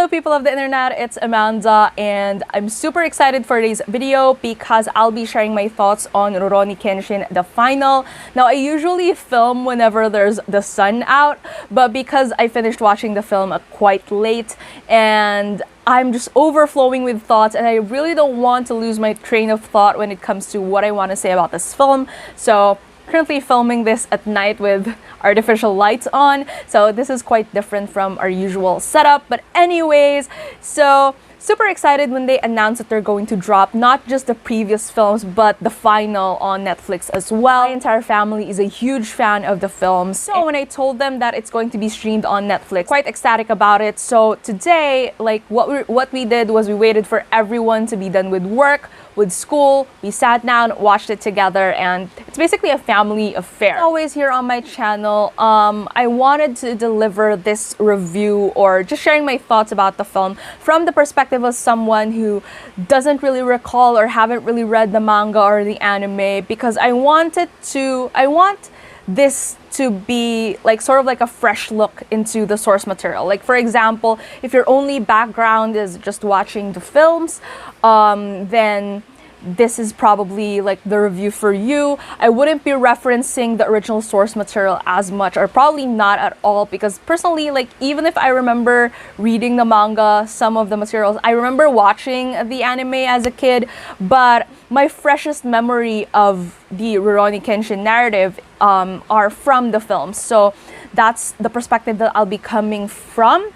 Hello people of the internet, it's Amanda and I'm super excited for today's video because I'll be sharing my thoughts on Rurouni Kenshin, the final. Now I usually film whenever there's the sun out, but because I finished watching the film quite late and I'm just overflowing with thoughts and I really don't want to lose my train of thought when it comes to what I want to say about this film. So currently filming this at night with artificial lights on, so this is quite different from our usual setup. But anyways, so super excited when they announced that they're going to drop not just the previous films but the final on Netflix as well. My entire family is a huge fan of the film, so when I told them that it's going to be streamed on Netflix, quite ecstatic about it. So today, like what we did was we waited for everyone to be done with work, with school, we sat down, watched it together, and it's basically a family affair. Always here on my channel, I wanted to deliver this review or just sharing my thoughts about the film from the perspective of someone who doesn't really recall or haven't really read the manga or the anime, because I want this to be like sort of like a fresh look into the source material. Like for example, if your only background is just watching the films, then this is probably like the review for you. I wouldn't be referencing the original source material as much, or probably not at all, because personally, like even if I remember reading the manga, some of the materials, I remember watching the anime as a kid, but my freshest memory of the Rurouni Kenshin narrative are from the films. So that's the perspective that I'll be coming from.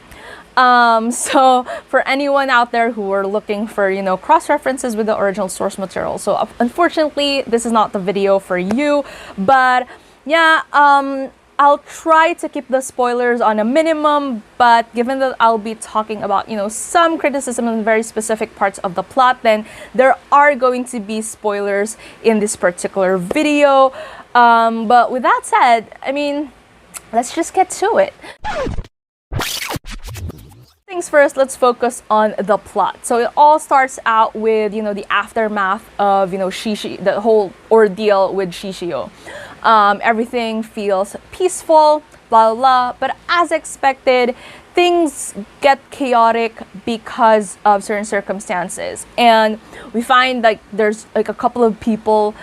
So for anyone out there who are looking for, you know, cross-references with the original source material, so unfortunately this is not the video for you. But yeah, I'll try to keep the spoilers on a minimum, but given that I'll be talking about, you know, some criticism in very specific parts of the plot, then there are going to be spoilers in this particular video. But with that said, I mean, let's just get to it. Things first, let's focus on the plot. So it all starts out with, you know, the aftermath of, you know, the whole ordeal with Shishio. Everything feels peaceful, blah, blah, blah, but as expected, things get chaotic because of certain circumstances. And we find like there's like a couple of people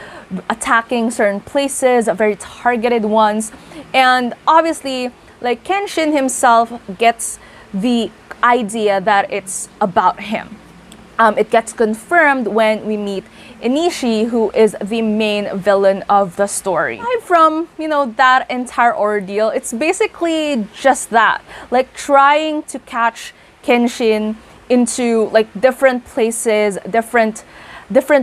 attacking certain places, very targeted ones. And obviously, like Kenshin himself gets the idea that it's about him. It gets confirmed when we meet Enishi, who is the main villain of the story. Aside from, you know, that entire ordeal, it's basically just that, like trying to catch Kenshin into like different places, different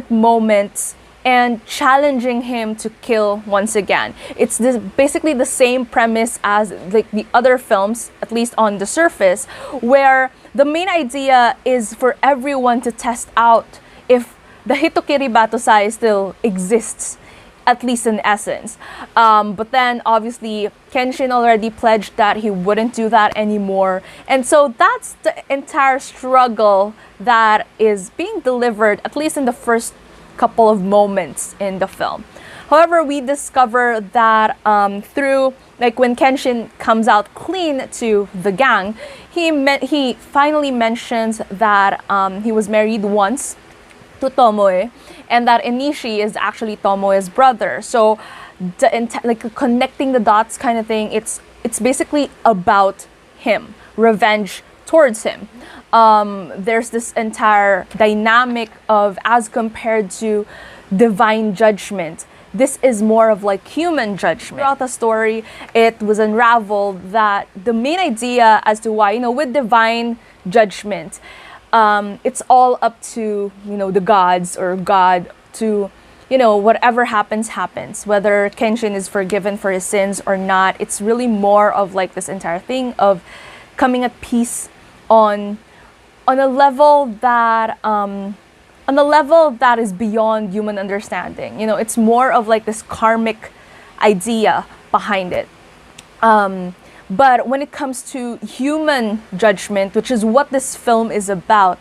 moments, and challenging him to kill once again. It's basically the same premise as like the other films, at least on the surface, where the main idea is for everyone to test out if the Hitokiri Batosai still exists, at least in essence. But then obviously Kenshin already pledged that he wouldn't do that anymore. And so that's the entire struggle that is being delivered, at least in the first couple of moments in the film. However, we discover that through, like when Kenshin comes out clean to the gang, he finally mentions that he was married once to Tomoe, and that Enishi is actually Tomoe's brother. So like connecting the dots kind of thing, it's basically about him, revenge towards him. There's this entire dynamic of, as compared to divine judgment, this is more of like human judgment. Throughout the story, it was unraveled that the main idea as to why, you know, with divine judgment, it's all up to, you know, the gods or God to, you know, whatever happens, happens. Whether Kenshin is forgiven for his sins or not, it's really more of like this entire thing of coming at peace on a level that is beyond human understanding. You know, it's more of like this karmic idea behind it. But when it comes to human judgment, which is what this film is about,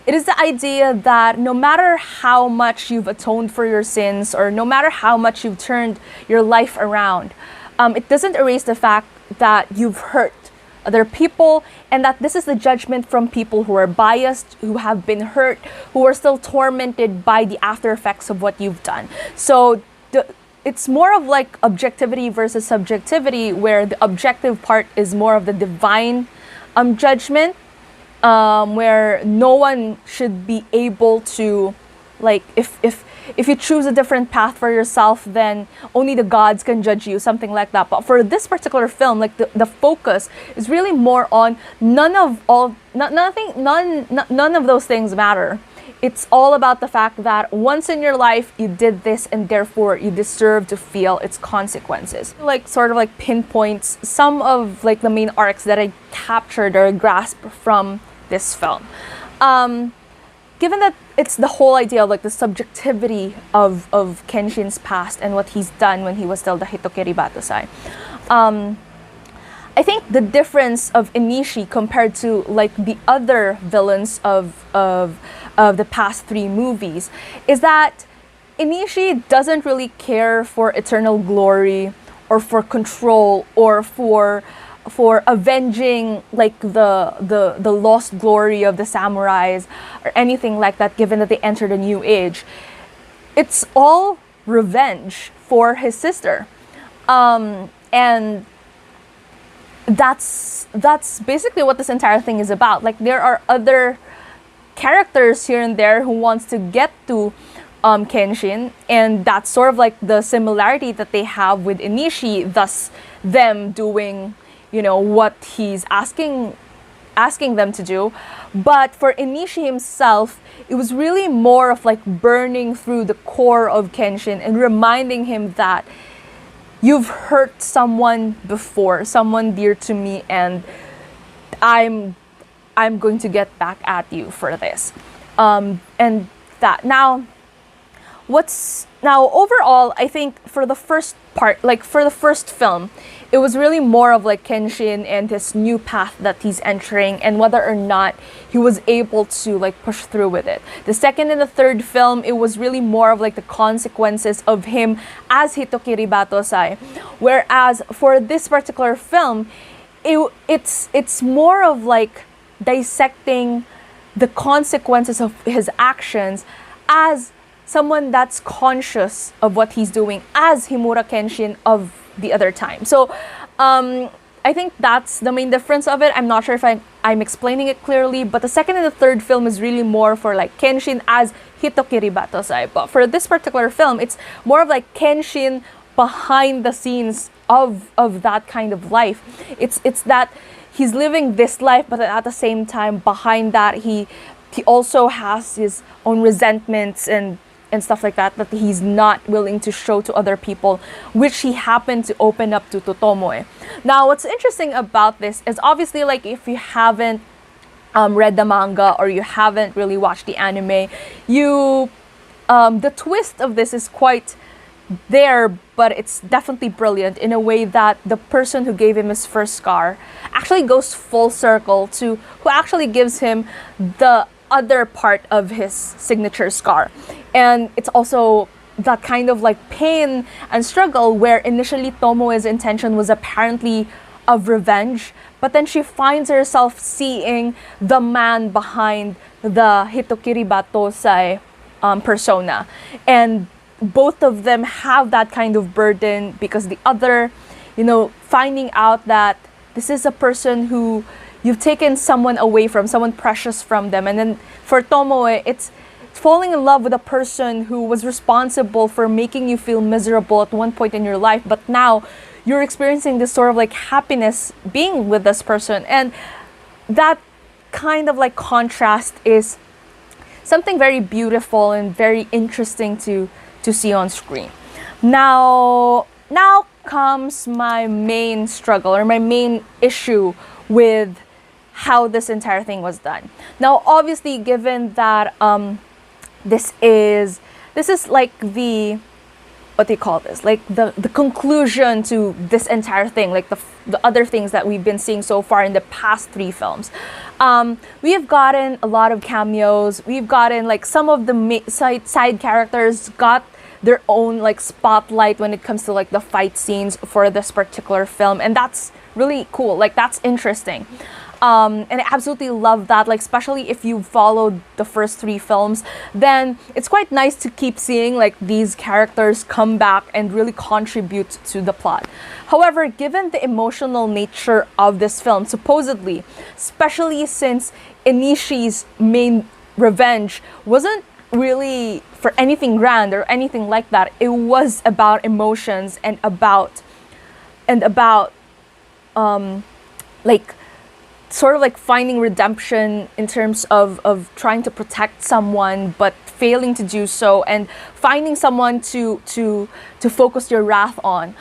it is the idea that no matter how much you've atoned for your sins, or no matter how much you've turned your life around, it doesn't erase the fact that you've hurt other people, and that this is the judgment from people who are biased, who have been hurt, who are still tormented by the after effects of what you've done. So it's more of like objectivity versus subjectivity, where the objective part is more of the divine judgment, where no one should be able to, like, if you choose a different path for yourself, then only the gods can judge you, something like that. But for this particular film, like the focus is really more on none of those things matter. It's all about the fact that once in your life you did this, and therefore you deserve to feel its consequences. Like sort of like pinpoints some of like the main arcs that I captured or grasped from this film. Given that it's the whole idea of like the subjectivity of Kenshin's past and what he's done when he was still the Hitokiri Batosai, I think the difference of Enishi compared to like the other villains of the past three movies is that Enishi doesn't really care for eternal glory or for control or for avenging like the lost glory of the samurais or anything like that, given that they entered a new age. It's all revenge for his sister, and that's basically what this entire thing is about. Like, there are other characters here and there who wants to get to Kenshin, and that's sort of like the similarity that they have with Enishi, thus them doing, you know, what he's asking them to do. But for Enishi himself, it was really more of like burning through the core of Kenshin and reminding him that you've hurt someone before, someone dear to me, and I'm going to get back at you for this. And that now overall, I think for the first part, like for the first film, it was really more of like Kenshin and this new path that he's entering and whether or not he was able to like push through with it. The second and the third film, it was really more of like the consequences of him as Hitokiri Batosai. Whereas for this particular film, it's more of like dissecting the consequences of his actions as someone that's conscious of what he's doing as Himura Kenshin of the other time. So I think that's the main difference of it. I'm not sure if I'm explaining it clearly, but the second and the third film is really more for like Kenshin as Hitokiri Batosai. But for this particular film, it's more of like Kenshin behind the scenes of that kind of life. It's that he's living this life, but at the same time, behind that, he also has his own resentments and stuff like that he's not willing to show to other people, which he happened to open up to Tomoe. Now, what's interesting about this is obviously, like, if you haven't read the manga or you haven't really watched the anime, the twist of this is quite there, but it's definitely brilliant in a way that the person who gave him his first scar actually goes full circle to who actually gives him the other part of his signature scar. And it's also that kind of like pain and struggle where initially Tomoe's intention was apparently of revenge, but then she finds herself seeing the man behind the Hitokiri Batosai persona. And both of them have that kind of burden because the other, finding out that this is a person who you've taken someone away from, someone precious from them. And then for Tomoe, it's falling in love with a person who was responsible for making you feel miserable at one point in your life, but now you're experiencing this sort of like happiness being with this person. And that kind of like contrast is something very beautiful and very interesting to see on screen. Now comes my main struggle or my main issue with how this entire thing was done. Now, obviously, given that this is like the, what do you call this? Like the conclusion to this entire thing, like the other things that we've been seeing so far in the past three films. We have gotten a lot of cameos. We've gotten like some of the side characters got their own like spotlight when it comes to like the fight scenes for this particular film, and that's really cool. Like, that's interesting. And I absolutely love that, like, especially if you followed the first 3 films, then it's quite nice to keep seeing like these characters come back and really contribute to the plot. However, given the emotional nature of this film, supposedly, especially since Inishi's main revenge wasn't really for anything grand or anything like that, it was about emotions and about like sort of like finding redemption in terms of trying to protect someone but failing to do so, and finding someone to focus your wrath on.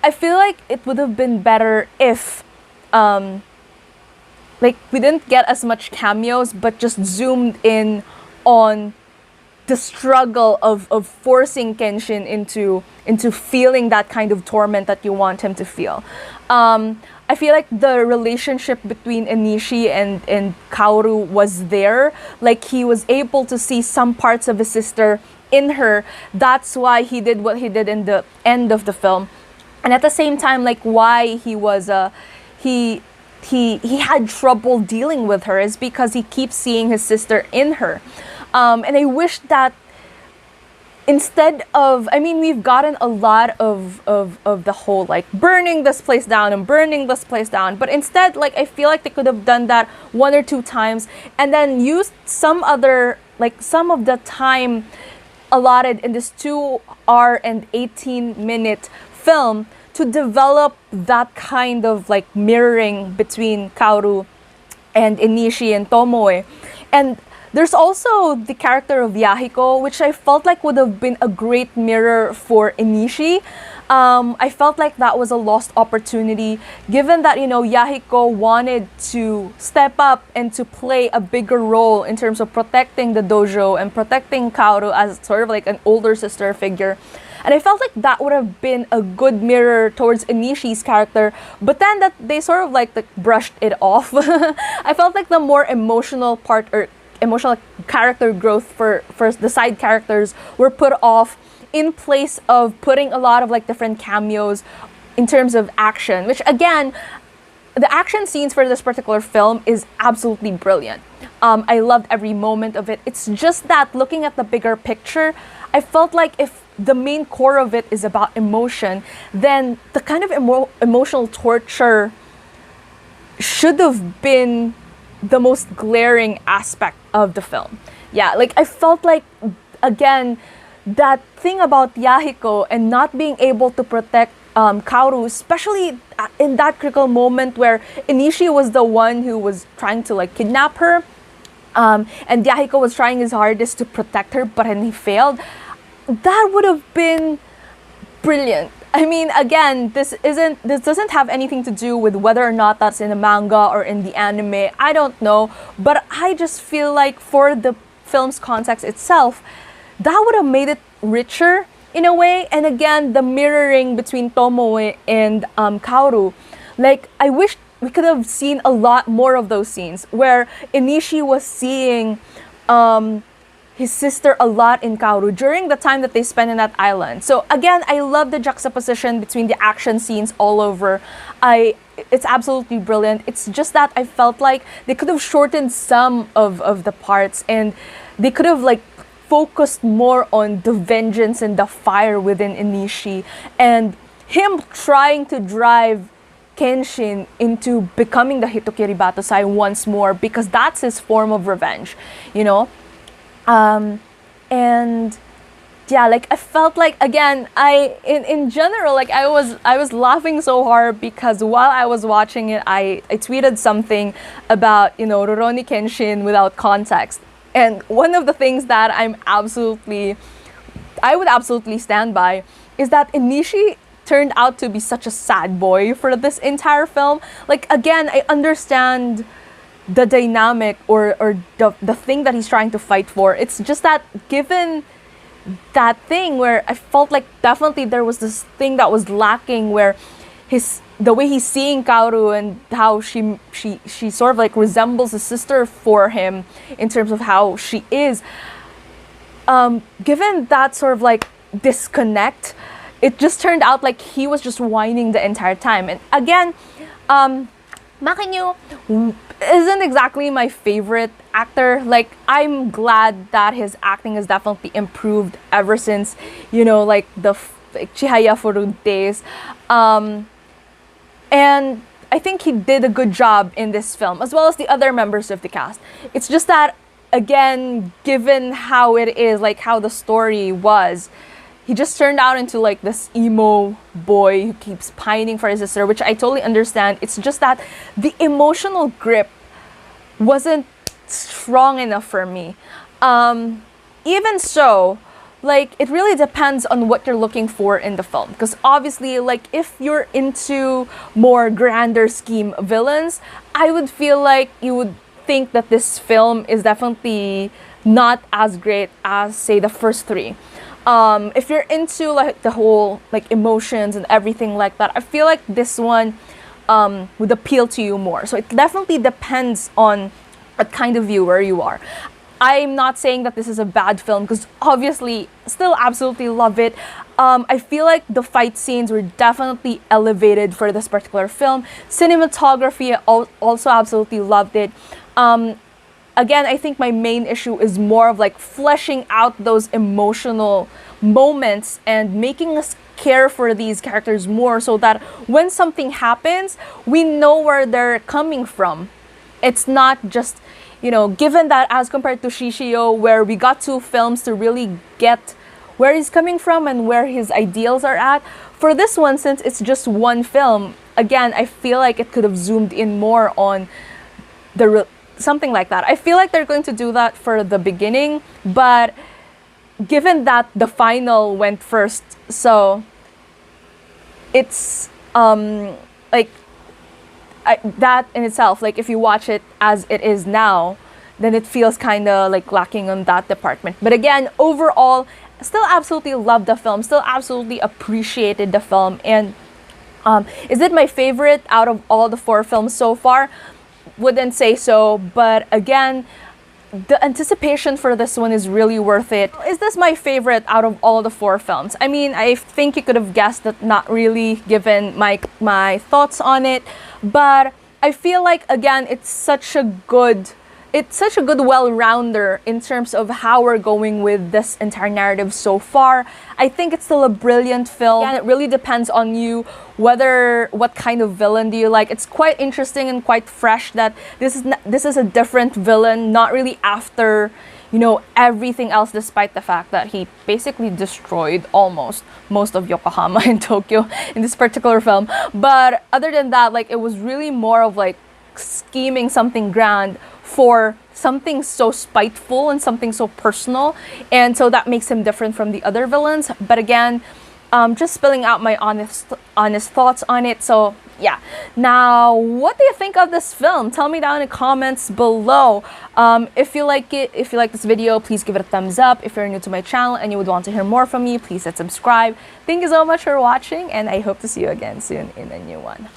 I feel like it would have been better if like we didn't get as much cameos but just zoomed in on the struggle of forcing Kenshin into feeling that kind of torment that you want him to feel. I feel like the relationship between Enishi and Kaoru was there. Like, he was able to see some parts of his sister in her. That's why he did what he did in the end of the film. And at the same time, like, why he was he had trouble dealing with her is because he keeps seeing his sister in her. And I wish that instead of, I mean, we've gotten a lot of the whole like burning this place down and burning this place down, but instead, like, I feel like they could have done that 1 or 2 times and then used some of the time allotted in this 2-hour and 18-minute film to develop that kind of like mirroring between Kaoru and Enishi and Tomoe. And there's also the character of Yahiko, which I felt like would have been a great mirror for Enishi. I felt like that was a lost opportunity, given that, you know, Yahiko wanted to step up and to play a bigger role in terms of protecting the dojo and protecting Kaoru as sort of like an older sister figure. And I felt like that would have been a good mirror towards Inishi's character, but then that they sort of like brushed it off. I felt like the more emotional part, or emotional character growth for the side characters, were put off in place of putting a lot of like different cameos in terms of action, which again, the action scenes for this particular film is absolutely brilliant. I loved every moment of it. It's just that looking at the bigger picture, I felt like if the main core of it is about emotion, then the kind of emotional torture should have been the most glaring aspect of the film. Yeah, like I felt like, again, that thing about Yahiko and not being able to protect Kaoru, especially in that critical moment where Enishi was the one who was trying to like kidnap her, and Yahiko was trying his hardest to protect her, but he failed. That would have been brilliant. I mean, again, this doesn't have anything to do with whether or not that's in the manga or in the anime. I don't know, but I just feel like for the film's context itself, that would have made it richer in a way. And again, the mirroring between Tomoe and Kaoru, like, I wish we could have seen a lot more of those scenes where Enishi was seeing his sister a lot in Kaoru during the time that they spent in that island. So again, I love the juxtaposition between the action scenes all over. It's absolutely brilliant. It's just that I felt like they could have shortened some of the parts, and they could have like focused more on the vengeance and the fire within Enishi and him trying to drive Kenshin into becoming the Hitokiri Batosai once more, because that's his form of revenge, you know? And yeah, like I felt like, again, in general, like I was laughing so hard because while I was watching it, I tweeted something about, you know, Rurouni Kenshin without context. And one of the things that I would absolutely stand by is that Enishi turned out to be such a sad boy for this entire film. Like, again, I understand the dynamic or the thing that he's trying to fight for. It's just that given that thing where I felt like definitely there was this thing that was lacking, where the way he's seeing Kaoru and how she sort of like resembles a sister for him in terms of how she is. Given that sort of like disconnect, it just turned out like he was just whining the entire time. And again, Mackenyu isn't exactly my favorite actor. Like, I'm glad that his acting has definitely improved ever since, like like Chihaya Furud days. And I think he did a good job in this film, as well as the other members of the cast. It's just that, again, given how it is, like how the story was, he just turned out into like this emo boy who keeps pining for his sister, which I totally understand. It's just that the emotional grip wasn't strong enough for me. Even so, like, it really depends on what you're looking for in the film. Because obviously, like, if you're into more grander scheme villains, I would feel like you would think that this film is definitely not as great as, say, the first three. If you're into like the whole like emotions and everything like that, I feel like this one would appeal to you more. So it definitely depends on what kind of viewer you are. I'm not saying that this is a bad film, because obviously still absolutely love it. I feel like the fight scenes were definitely elevated for this particular film. Cinematography, I also absolutely loved it. Again, I think my main issue is more of like fleshing out those emotional moments and making us care for these characters more, so that when something happens, we know where they're coming from. It's not just, given that as compared to Shishio, where we got 2 films to really get where he's coming from and where his ideals are at. For this one, since it's just 1 film, again, I feel like it could have zoomed in more on something like that. I feel like they're going to do that for the beginning, but given that the final went first, so it's like that in itself, like if you watch it as it is now, then it feels kind of like lacking on that department. But again, overall, still absolutely loved the film, still absolutely appreciated the film. And is it my favorite out of all the 4 films so far? Wouldn't say so, but again, the anticipation for this one is really worth it. Is this my favorite out of all the 4 films? I mean, I think you could have guessed that, not really, given my thoughts on it. But I feel like, again, it's such a good well-rounder in terms of how we're going with this entire narrative so far. I think it's still a brilliant film, and it really depends on you what kind of villain do you like. It's quite interesting and quite fresh that this is a different villain, not really after everything else, despite the fact that he basically destroyed almost most of Yokohama in Tokyo in this particular film. But other than that, like, it was really more of like scheming something grand for something so spiteful and something so personal, and so that makes him different from the other villains. But again, just spilling out my honest thoughts on it. So yeah, now what do you think of this film? Tell me down in the comments below. If you like this video, please give it a thumbs up. If you're new to my channel and you would want to hear more from me, please hit subscribe. Thank you so much for watching, and I hope to see you again soon in a new one.